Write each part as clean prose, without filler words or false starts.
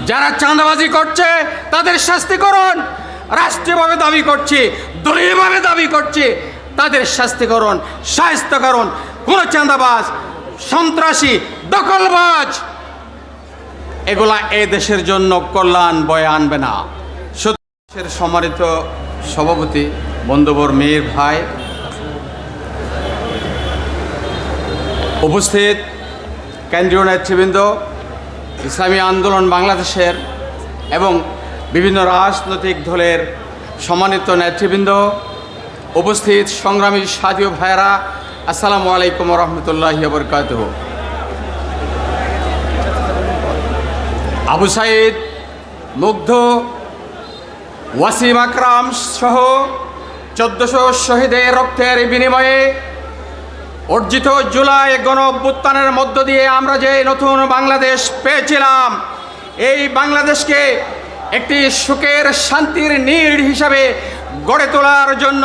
যারা চাঁদাবাজি করছে তাদের শাস্তি করুন। রাষ্ট্রীয়ভাবে দাবি করছি, দলীয়ভাবে দাবি করছি, তাদের শাস্তি করুন, শায়েস্ত করুন। কোন চাঁদাবাজ, সন্ত্রাসী, দখলবাজ এগুলা এই দেশের জন্য কল্যাণ বয়ে আনবে না। দেশের সম্মানিত সভাপতি বন্ধুবর মীর ভাই, উপস্থিত কেন্দ্রীয় নেতৃবৃন্দ, ইসলামী আন্দোলন বাংলাদেশের এবং বিভিন্ন রাজনৈতিক দলের সম্মানিত নেতৃবৃন্দ, উপস্থিত সংগ্রামী সাথী ভাইয়েরা, আসসালামু আলাইকুম রহমতুল্লাহি ওয়া বারাকাতুহু। আবু সাইদ, মুগ্ধ, ওয়াসিম আকরাম সহ 1400 শহীদের রক্তের বিনিময়ে অর্জিত জুলাই গণ অভ্যুত্থানের মধ্য দিয়ে আমরা যে নতুন বাংলাদেশ পেয়েছিলাম, এই বাংলাদেশকে একটি সুখের শান্তির নীড় হিসাবে গড়ে তোলার জন্য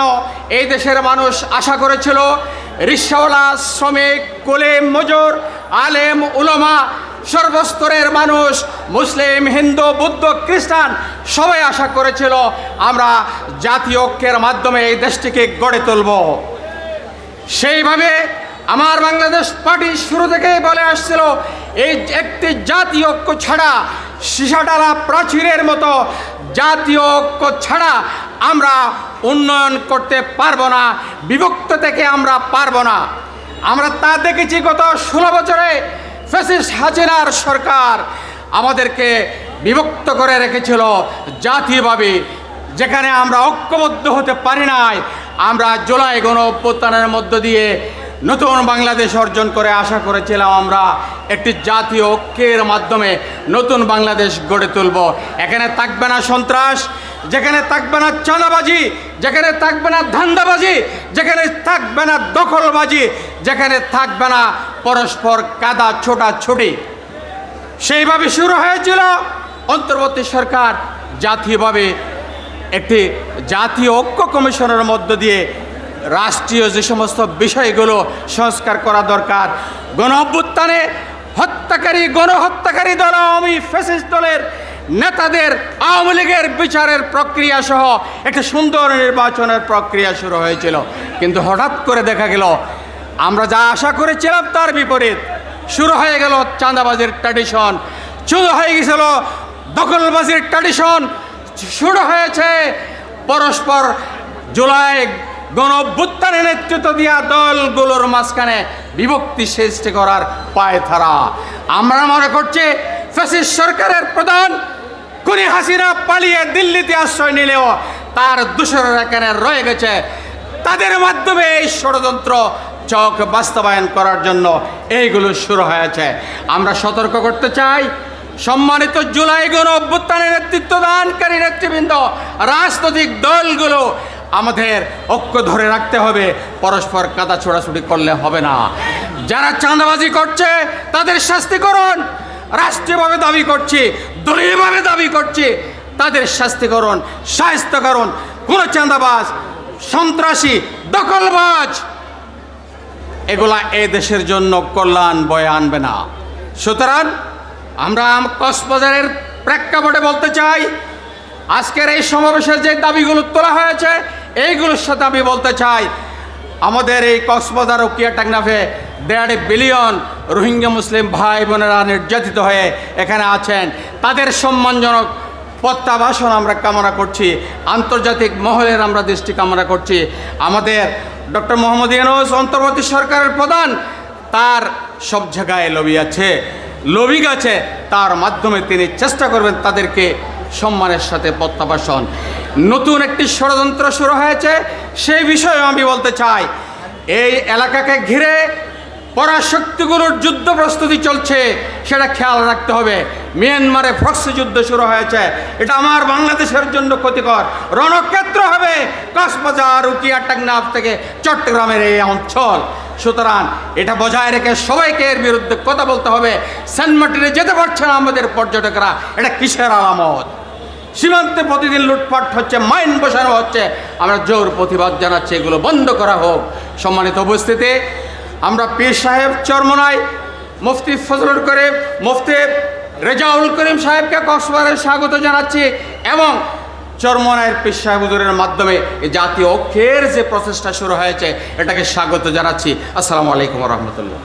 এই দেশের মানুষ আশা করেছিল। রিকশাওয়ালা, শ্রমিক, কুলি মজুর, আলেম, উলামা, সর্বস্তরের মানুষ, মুসলিম, হিন্দু, বৌদ্ধ, খ্রিস্টান সবাই আশা করেছিল আমরা জাতীয় ঐক্যের মাধ্যমে এই দেশটিকে গড়ে তুলব। সেইভাবে আমার বাংলাদেশ পার্টি শুরু থেকেই বলে আসছিল, এই একটি জাতীয় ঐক্য ছাড়া, সীসাডালা প্রাচীরের মতো জাতীয় ঐক্য ছাড়া আমরা উন্নয়ন করতে পারবো না, বিভক্ত থেকে আমরা পারবো না। আমরা তা দেখেছি গত 16 বছরে ফ্যাসিস্ট হাসিনার সরকার আমাদেরকে বিভক্ত করে রেখেছিল জাতীয়ভাবে, যেখানে আমরা ঐক্যবদ্ধ হতে পারি নাই। আমরা জুলাই গণ অভ্যুত্থানের মধ্য দিয়ে নতুন বাংলাদেশ অর্জন করে আশা করেছিলাম আমরা একটি জাতীয় ঐক্যের মাধ্যমে নতুন বাংলাদেশ গড়ে তুলব। এখানে থাকবে না সন্ত্রাস, যেখানে থাকবে না চাঁদাবাজি, যেখানে থাকবে না ধান্দাবাজি, যেখানে থাকবে না দখলবাজি, যেখানে থাকবে না পরস্পর কাদা ছোটাছুটি। সেইভাবে শুরু হয়েছিল অন্তর্বর্তী সরকার জাতীয়ভাবে একটি জাতীয় ঐক্য কমিশনের মধ্য দিয়ে রাষ্ট্রীয় যে সমস্ত বিষয়গুলো সংস্কার করা দরকার, গণ অভ্যুত্থানে হত্যাকারী, গণহত্যাকারী দল আওয়ামী ফ্যাসিস্ট দলের নেতাদের আওয়ামী লীগের বিচারের প্রক্রিয়া সহ একটা সুন্দর নির্বাচনের প্রক্রিয়া শুরু হয়েছিল। কিন্তু হঠাৎ করে দেখা গেল আমরা যা আশা করেছিলাম তার বিপরীত। শুরু হয়ে গেল চাঁদাবাজির ট্র্যাডিশন, শুরু হয়ে গেছিল দখলবাজির ট্র্যাডিশন, শুরু হয়েছে পরস্পর জুলাই গণ অভ্যুত্থানের নেতৃত্ব দেওয়া দলগুলোর মাঝখানে বিভক্তি সৃষ্টি করার পায়তারা। আমরা মনে করছি ফ্যাসিস্ট সরকারের প্রধান খুনি হাসিনা পালিয়ে দিল্লিতে আশ্রয় নিলেও তার দোসররা এখানে রয়ে গেছে। তাদের মাধ্যমে এই ষড়যন্ত্র চক বাস্তবায়ন করার জন্য এইগুলো শুরু হয়েছে। আমরা সতর্ক করতে চাই, সম্মানিত জুলাই গণ অভ্যুত্থানের নেতৃত্ব দানকারী নেতৃবৃন্দ, রাজনৈতিক দলগুলো আমাদের ঐক্য ধরে রাখতে হবে, পরস্পর কাদা ছোড়াছুড়ি করলে হবে না। যারা চাঁদাবাজি করছে তাদের শাস্তি করুন। রাষ্ট্রীয়ভাবে দাবি করছি, দলীয়ভাবে দাবি করছি, তাদের শাস্তি করুন, শায়েস্ত করুন। কোন চাঁদাবাজ, সন্ত্রাসী, দখলবাজ এগুলা এই দেশের জন্য কল্যাণ বয়ে আনবে না। সুতরাং আমরা কক্সবাজারের প্রেক্ষাপটে বলতে চাই, আজকের এই সমাবেশের যে দাবিগুলো তোলা হয়েছে এইগুলোর সাথে আমি বলতে চাই, আমাদের এই কক্সবাজার ও কিয়াটাংনাফে 1.5 বিলিয়ন রোহিঙ্গা মুসলিম ভাই বোনেরা নির্যাতিত হয়ে এখানে আছেন। তাদের সম্মানজনক প্রত্যাবাসন আমরা কামনা করছি, আন্তর্জাতিক মহলের আমরা দৃষ্টি কামনা করছি। আমাদের ডক্টর মোহাম্মদ ইউনূস অন্তর্বর্তী সরকারের প্রধান, তার সব জায়গায় লবি আছে, লবি গেছে, তার মাধ্যমে তিনি চেষ্টা করবেন তাদেরকে সম্মানের সাথে প্রত্যাবাসন। নতুন একটি ষড়যন্ত্র শুরু হয়েছে, সেই বিষয়ে আমি বলতে চাই, এই এলাকাকে ঘিরে পরাশক্তিগুলোর যুদ্ধ প্রস্তুতি চলছে, সেটা খেয়াল রাখতে হবে। মিয়ানমারে প্রক্সি যুদ্ধ শুরু হয়েছে, এটা আমার বাংলাদেশের জন্য ক্ষতিকর। রণক্ষেত্র হবে কক্সবাজার ও কিয়াটাংনাফ থেকে চট্টগ্রামের এই অঞ্চল। সুতরাং এটা বজায় রেখে সবাইকে এর বিরুদ্ধে কথা বলতে হবে। সেন্ট মার্টিনে যেতে পারছে না আমাদের পর্যটকরা, এটা কিসের আলামত? সীমান্তে প্রতিদিন লুটপাট হচ্ছে, মাইন বসানো হচ্ছে, আমরা জোর প্রতিবাদ জানাচ্ছি, এগুলো বন্ধ করা হোক। সম্মানিত উপস্থিতি, আমরা পীর সাহেব চরমনাই, মুফতি ফজলুল করিম, মুফতি রেজাউল করিম সাহেবকে কক্সবাজারে স্বাগত জানাচ্ছি এবং চরমনায়ের পীর সাহেব হুজুরের মাধ্যমে এই জাতীয় ঐক্যের যে প্রচেষ্টা শুরু হয়েছে এটাকে স্বাগত জানাচ্ছি। আসসালামু আলাইকুম রহমতুল্লাহ।